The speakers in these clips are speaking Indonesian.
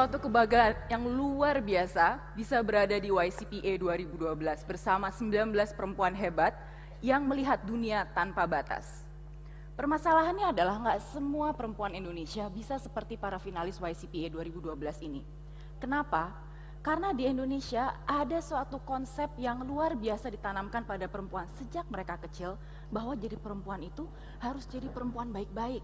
suatu kebanggaan yang luar biasa bisa berada di YCPA 2012 bersama 19 perempuan hebat yang melihat dunia tanpa batas. Permasalahannya adalah nggak semua perempuan Indonesia bisa seperti para finalis YCPA 2012 ini. Kenapa? Karena di Indonesia ada suatu konsep yang luar biasa ditanamkan pada perempuan sejak mereka kecil, bahwa jadi perempuan itu harus jadi perempuan baik-baik.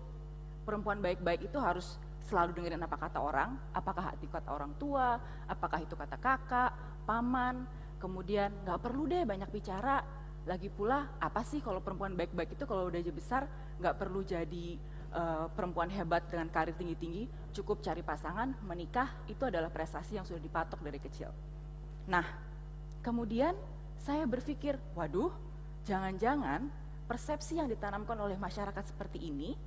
Perempuan baik-baik itu harus selalu dengerin apa kata orang, apakah itu kata orang tua, apakah itu kata kakak, paman, kemudian nggak perlu deh banyak bicara. Lagi pula apa sih kalau perempuan baik-baik itu kalau udah besar nggak perlu jadi perempuan hebat dengan karir tinggi-tinggi, cukup cari pasangan, menikah, itu adalah prestasi yang sudah dipatok dari kecil. Nah, kemudian saya berpikir, waduh, jangan-jangan persepsi yang ditanamkan oleh masyarakat seperti ini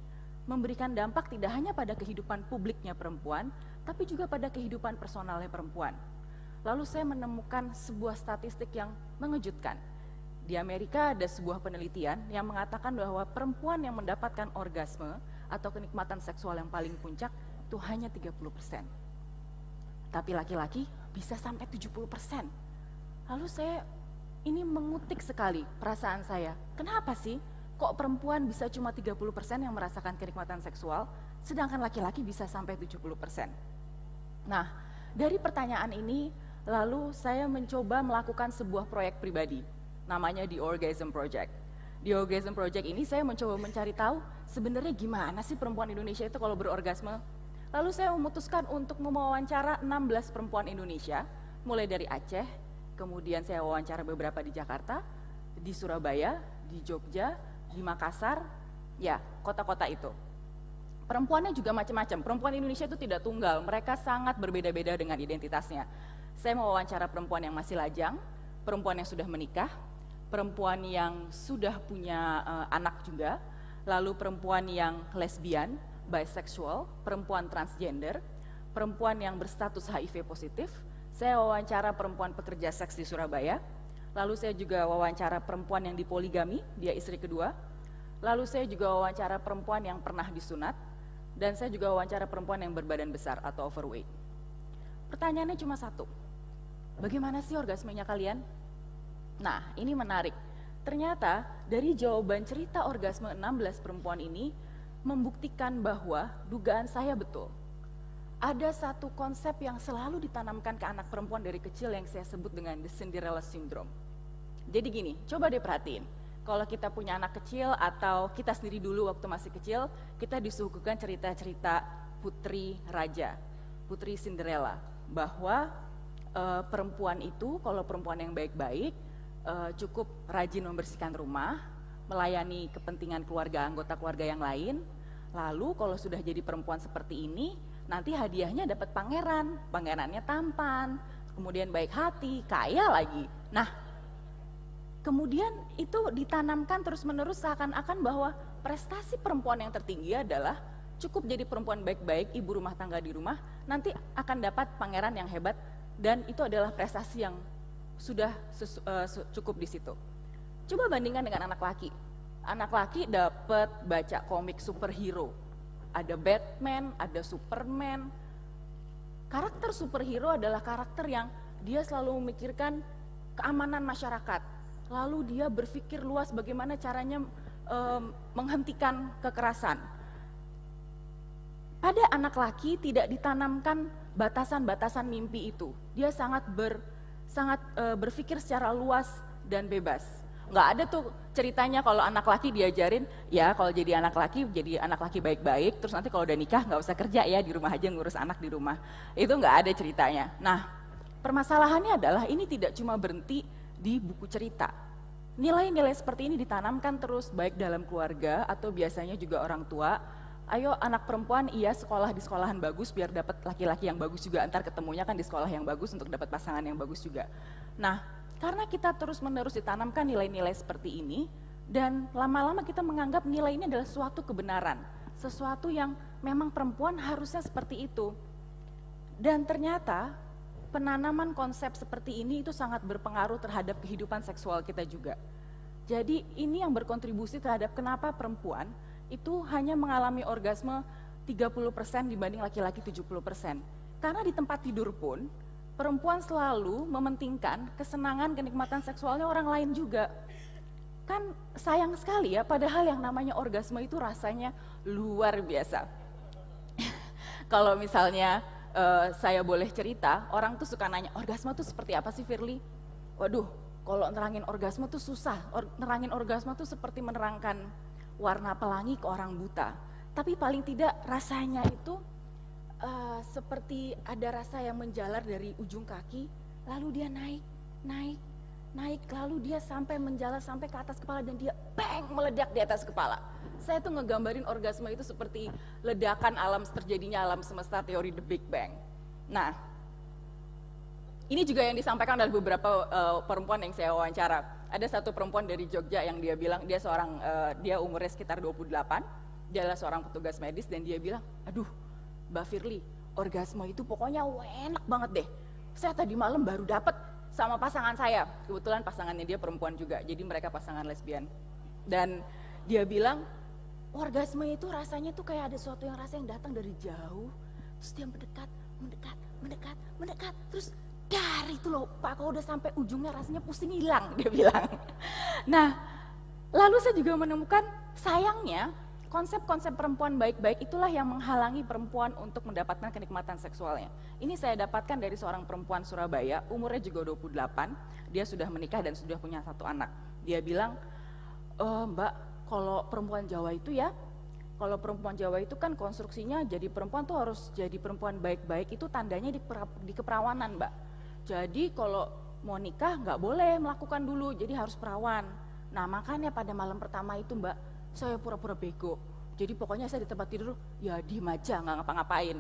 memberikan dampak tidak hanya pada kehidupan publiknya perempuan, tapi juga pada kehidupan personalnya perempuan. Lalu saya menemukan sebuah statistik yang mengejutkan. Di Amerika ada sebuah penelitian yang mengatakan bahwa perempuan yang mendapatkan orgasme atau kenikmatan seksual yang paling puncak itu hanya 30%. Tapi laki-laki bisa sampai 70%. Lalu saya ini mengutik sekali perasaan saya. Kenapa sih kok perempuan bisa cuma 30% yang merasakan kenikmatan seksual, sedangkan laki-laki bisa sampai 70%. Nah, dari pertanyaan ini, lalu saya mencoba melakukan sebuah proyek pribadi, namanya The Orgasm Project. The Orgasm Project ini saya mencoba mencari tahu sebenarnya gimana sih perempuan Indonesia itu kalau berorgasme. Lalu saya memutuskan untuk mewawancara 16 perempuan Indonesia, mulai dari Aceh, kemudian saya wawancara beberapa di Jakarta, di Surabaya, di Jogja, di Makassar, ya kota-kota itu. Perempuannya juga macam-macam, perempuan Indonesia itu tidak tunggal, mereka sangat berbeda-beda dengan identitasnya. Saya mewawancara perempuan yang masih lajang, perempuan yang sudah menikah, perempuan yang sudah punya anak juga, lalu perempuan yang lesbian, bisexual, perempuan transgender, perempuan yang berstatus HIV positif. Saya wawancara perempuan pekerja seks di Surabaya. Lalu saya juga wawancara perempuan yang dipoligami, dia istri kedua. Lalu saya juga wawancara perempuan yang pernah disunat. Dan saya juga wawancara perempuan yang berbadan besar atau overweight. Pertanyaannya cuma satu, bagaimana sih orgasmenya kalian? Nah, ini menarik. Ternyata dari jawaban cerita orgasme 16 perempuan ini membuktikan bahwa dugaan saya betul. Ada satu konsep yang selalu ditanamkan ke anak perempuan dari kecil yang saya sebut dengan the Cinderella syndrome. Jadi gini, coba deh perhatiin. Kalau kita punya anak kecil atau kita sendiri dulu waktu masih kecil, kita disuguhkan cerita-cerita putri raja, putri Cinderella, bahwa perempuan itu, kalau perempuan yang baik-baik, cukup rajin membersihkan rumah, melayani kepentingan keluarga, anggota keluarga yang lain. Lalu kalau sudah jadi perempuan seperti ini, nanti hadiahnya dapat pangeran, pangerannya tampan, kemudian baik hati, kaya lagi. Nah, kemudian itu ditanamkan terus-menerus seakan-akan bahwa prestasi perempuan yang tertinggi adalah cukup jadi perempuan baik-baik, ibu rumah tangga di rumah, nanti akan dapat pangeran yang hebat, dan itu adalah prestasi yang sudah cukup di situ. Coba bandingkan dengan anak laki. Anak laki dapat baca komik superhero. Ada Batman, ada Superman. Karakter superhero adalah karakter yang dia selalu memikirkan keamanan masyarakat. Lalu dia berpikir luas bagaimana caranya menghentikan kekerasan. Pada anak laki tidak ditanamkan batasan-batasan mimpi itu. Dia sangat berpikir secara luas dan bebas. Nggak ada tuh ceritanya kalau anak laki diajarin, ya kalau jadi anak laki baik-baik, terus nanti kalau udah nikah nggak usah kerja ya, di rumah aja ngurus anak di rumah. Itu nggak ada ceritanya. Nah, permasalahannya adalah ini tidak cuma berhenti di buku cerita. Nilai-nilai seperti ini ditanamkan terus baik dalam keluarga atau biasanya juga orang tua. Ayo anak perempuan iya sekolah di sekolahan bagus biar dapat laki-laki yang bagus juga, antar ketemunya kan di sekolah yang bagus untuk dapat pasangan yang bagus juga. Nah, karena kita terus-menerus ditanamkan nilai-nilai seperti ini, dan lama-lama kita menganggap nilai ini adalah suatu kebenaran, sesuatu yang memang perempuan harusnya seperti itu. Dan ternyata penanaman konsep seperti ini itu sangat berpengaruh terhadap kehidupan seksual kita juga. Jadi ini yang berkontribusi terhadap kenapa perempuan itu hanya mengalami orgasme 30% dibanding laki-laki 70%. Karena di tempat tidur pun, perempuan selalu mementingkan kesenangan, kenikmatan seksualnya orang lain juga. Kan sayang sekali ya, padahal yang namanya orgasme itu rasanya luar biasa. Kalau misalnya saya boleh cerita, orang tuh suka nanya, orgasme tuh seperti apa sih Firly? Waduh, kalau nerangin orgasme tuh susah. Nerangin orgasme tuh seperti menerangkan warna pelangi ke orang buta. Tapi paling tidak rasanya itu seperti ada rasa yang menjalar dari ujung kaki, lalu dia naik, lalu dia sampai menjalar sampai ke atas kepala dan dia bang meledak di atas kepala. Saya tuh ngegambarin orgasme itu seperti ledakan alam terjadinya alam semesta, teori The Big Bang. Nah, ini juga yang disampaikan oleh beberapa perempuan yang saya wawancara. Ada satu perempuan dari Jogja yang dia bilang dia umurnya sekitar 28, dia adalah seorang petugas medis dan dia bilang, aduh Mbak Firly, orgasme itu pokoknya enak banget deh. Saya tadi malam baru dapet sama pasangan saya. Kebetulan pasangannya dia perempuan juga, jadi mereka pasangan lesbian. Dan dia bilang, orgasme itu rasanya tuh kayak ada sesuatu yang datang dari jauh, terus dia mendekat, terus dari itu loh Pak, kalau udah sampai ujungnya rasanya pusing hilang, dia bilang. Nah, lalu saya juga menemukan sayangnya, konsep-konsep perempuan baik-baik itulah yang menghalangi perempuan untuk mendapatkan kenikmatan seksualnya. Ini saya dapatkan dari seorang perempuan Surabaya, umurnya juga 28, dia sudah menikah dan sudah punya 1 anak. Dia bilang, Mbak, kalau perempuan Jawa itu ya, kalau perempuan Jawa itu kan konstruksinya jadi perempuan tuh harus jadi perempuan baik-baik, itu tandanya di keperawanan Mbak. Jadi kalau mau nikah nggak boleh melakukan dulu, jadi harus perawan. Nah makanya pada malam pertama itu Mbak, saya pura-pura bego. Jadi pokoknya saya di tempat tidur ya diem aja, nggak ngapa-ngapain.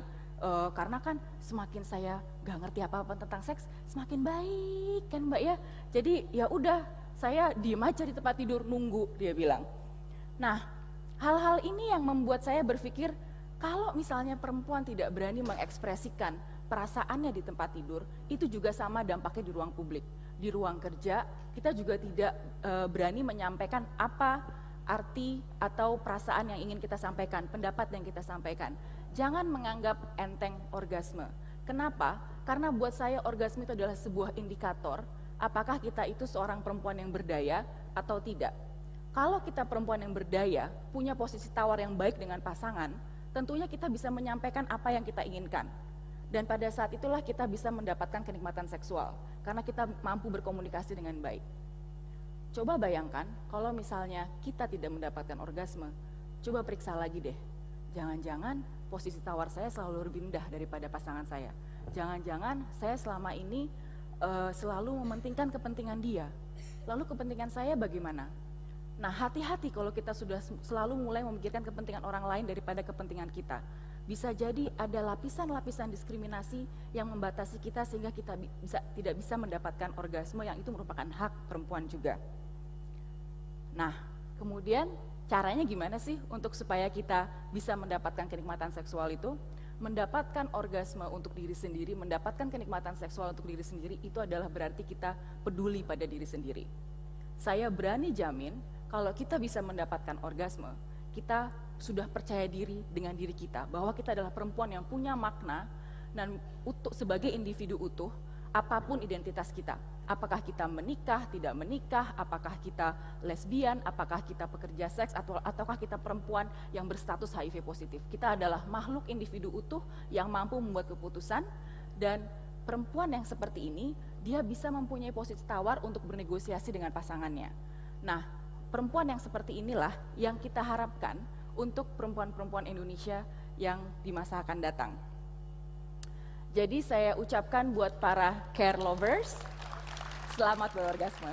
Karena kan semakin saya nggak ngerti apa-apa tentang seks, semakin baik kan Mbak ya. Jadi ya udah, saya diem aja di tempat tidur nunggu, dia bilang. Nah, hal-hal ini yang membuat saya berpikir kalau misalnya perempuan tidak berani mengekspresikan perasaannya di tempat tidur, itu juga sama dampaknya di ruang publik. Di ruang kerja, kita juga tidak berani menyampaikan apa arti atau perasaan yang ingin kita sampaikan, pendapat yang kita sampaikan. Jangan menganggap enteng orgasme. Kenapa? Karena buat saya orgasme itu adalah sebuah indikator apakah kita itu seorang perempuan yang berdaya atau tidak. Kalau kita perempuan yang berdaya, punya posisi tawar yang baik dengan pasangan, tentunya kita bisa menyampaikan apa yang kita inginkan. Dan pada saat itulah kita bisa mendapatkan kenikmatan seksual, karena kita mampu berkomunikasi dengan baik. Coba bayangkan kalau misalnya kita tidak mendapatkan orgasme, coba periksa lagi deh. Jangan-jangan posisi tawar saya selalu lebih rendah daripada pasangan saya. Jangan-jangan saya selama ini selalu mementingkan kepentingan dia. Lalu kepentingan saya bagaimana? Nah, hati-hati kalau kita sudah selalu mulai memikirkan kepentingan orang lain daripada kepentingan kita. Bisa jadi ada lapisan-lapisan diskriminasi yang membatasi kita sehingga kita tidak bisa mendapatkan orgasme yang itu merupakan hak perempuan juga. Nah, kemudian caranya gimana sih untuk supaya kita bisa mendapatkan kenikmatan seksual itu? Mendapatkan orgasme untuk diri sendiri, mendapatkan kenikmatan seksual untuk diri sendiri, itu adalah berarti kita peduli pada diri sendiri. Saya berani jamin, kalau kita bisa mendapatkan orgasme, kita sudah percaya diri dengan diri kita, bahwa kita adalah perempuan yang punya makna, dan sebagai individu utuh, apapun identitas kita. Apakah kita menikah, tidak menikah, apakah kita lesbian, apakah kita pekerja seks, ataukah kita perempuan yang berstatus HIV positif. Kita adalah makhluk individu utuh yang mampu membuat keputusan, dan perempuan yang seperti ini, dia bisa mempunyai posisi tawar untuk bernegosiasi dengan pasangannya. Nah, perempuan yang seperti inilah yang kita harapkan untuk perempuan-perempuan Indonesia yang di masa akan datang. Jadi saya ucapkan buat para care lovers, selamat berorgasme.